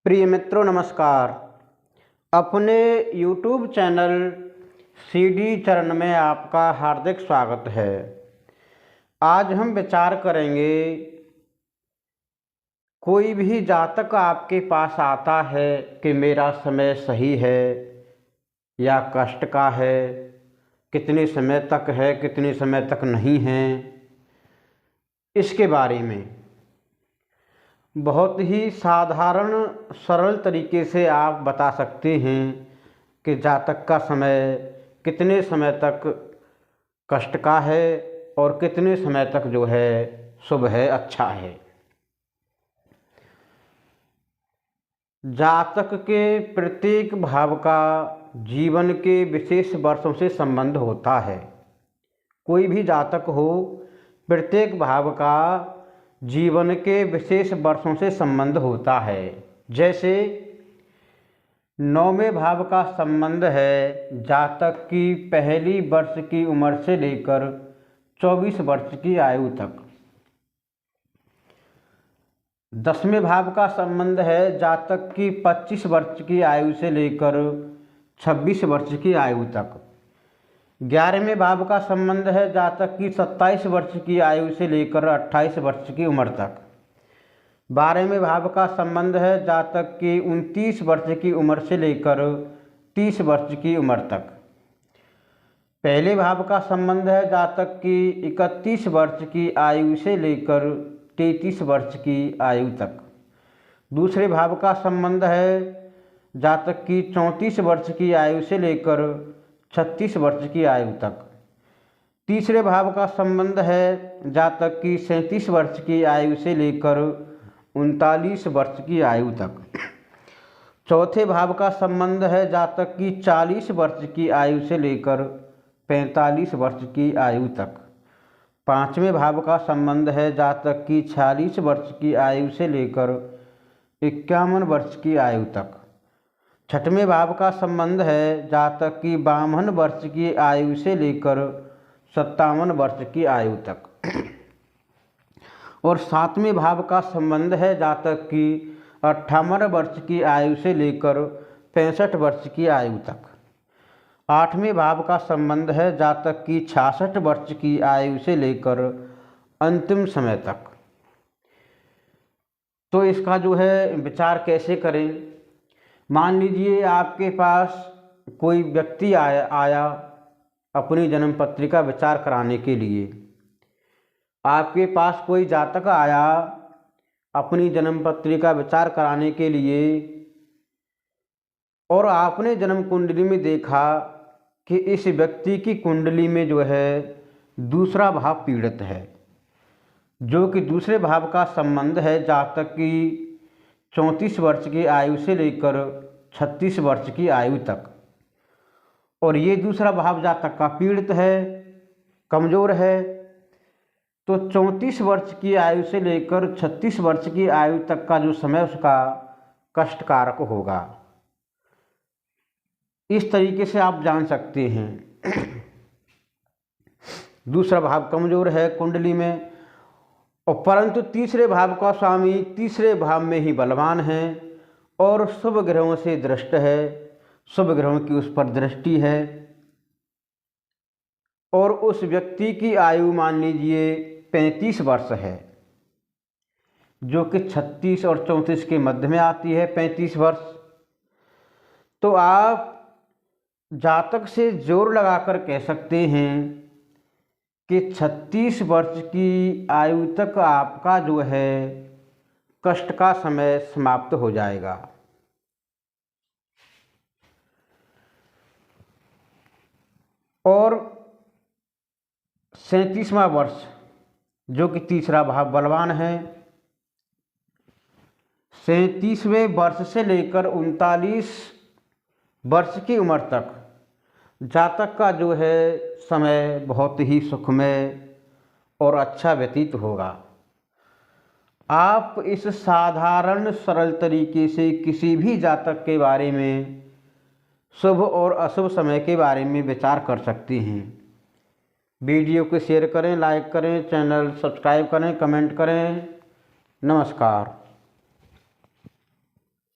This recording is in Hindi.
प्रिय मित्रों नमस्कार। अपने YouTube चैनल सीडी चरण में आपका हार्दिक स्वागत है। आज हम विचार करेंगे, कोई भी जातक आपके पास आता है कि मेरा समय सही है या कष्ट का है, कितने समय तक है कितने समय तक नहीं है, इसके बारे में बहुत ही साधारण सरल तरीके से आप बता सकते हैं कि जातक का समय कितने समय तक कष्ट का है और कितने समय तक जो है शुभ है, अच्छा है। जातक के प्रत्येक भाव का जीवन के विशेष वर्षों से संबंध होता है। कोई भी जातक हो, प्रत्येक भाव का जीवन के विशेष वर्षों से संबंध होता है। जैसे 9वें भाव का संबंध है जातक की पहली वर्ष की उम्र से लेकर 24 वर्ष की आयु तक। 10वें भाव का संबंध है जातक की 25 वर्ष की आयु से लेकर 26 वर्ष की आयु तक। 11वें भाव का संबंध है जातक की 27 वर्ष की आयु से लेकर 28 वर्ष की उम्र तक। 12वें भाव का संबंध है जातक की 29 वर्ष की उम्र से लेकर 30 वर्ष की उम्र तक। पहले भाव का संबंध है जातक की 31 वर्ष की आयु से लेकर 33 वर्ष की आयु तक। दूसरे भाव का संबंध है जातक की 34 वर्ष की आयु से लेकर 36 वर्ष की आयु तक। तीसरे भाव का संबंध है जातक की 37 वर्ष की आयु से लेकर 39 वर्ष की आयु तक। चौथे भाव का संबंध है जातक की 40 वर्ष की आयु से लेकर 45 वर्ष की आयु तक। 5वें भाव का संबंध है जातक की 46 वर्ष की आयु से लेकर 51 वर्ष की आयु तक। 6वें भाव का संबंध है जातक की 52 वर्ष की आयु से लेकर 57 वर्ष की आयु तक। और 7वें भाव का संबंध है जातक की 58 वर्ष की आयु से लेकर 65 वर्ष की आयु तक। 8वें भाव का संबंध है जातक की 66 वर्ष की आयु से लेकर अंतिम समय तक। तो इसका जो है विचार कैसे करें। मान लीजिए आपके पास कोई व्यक्ति आया अपनी जन्म पत्रिका विचार कराने के लिए। आपके पास कोई जातक आया अपनी जन्म पत्रिका विचार कराने के लिए और आपने जन्म कुंडली में देखा कि इस व्यक्ति की कुंडली में जो है दूसरा भाव पीड़ित है, जो कि दूसरे भाव का संबंध है जातक की 34 वर्ष की आयु से लेकर 36 वर्ष की आयु तक। और ये दूसरा भाव जातक का पीड़ित है, कमज़ोर है, तो 34 वर्ष की आयु से लेकर 36 वर्ष की आयु तक का जो समय उसका कष्टकारक होगा। इस तरीके से आप जान सकते हैं। दूसरा भाव कमज़ोर है कुंडली में, और परंतु तीसरे भाव का स्वामी तीसरे भाव में ही बलवान है और शुभ ग्रहों से दृष्ट है, शुभ ग्रहों की उस पर दृष्टि है। और उस व्यक्ति की आयु मान लीजिए 35 वर्ष है, जो कि 36 और 34 के मध्य में आती है 35 वर्ष। तो आप जातक से जोर लगाकर कह सकते हैं कि 36 वर्ष की आयु तक आपका जो है कष्ट का समय समाप्त हो जाएगा। और 37वां वर्ष, जो कि तीसरा भाव बलवान है, 37वें वर्ष से लेकर 39 वर्ष की उम्र तक जातक का जो है समय बहुत ही सुखमय और अच्छा व्यतीत होगा। आप इस साधारण सरल तरीके से किसी भी जातक के बारे में, शुभ और अशुभ समय के बारे में विचार कर सकते हैं। वीडियो को शेयर करें, लाइक करें, चैनल सब्सक्राइब करें, कमेंट करें। नमस्कार।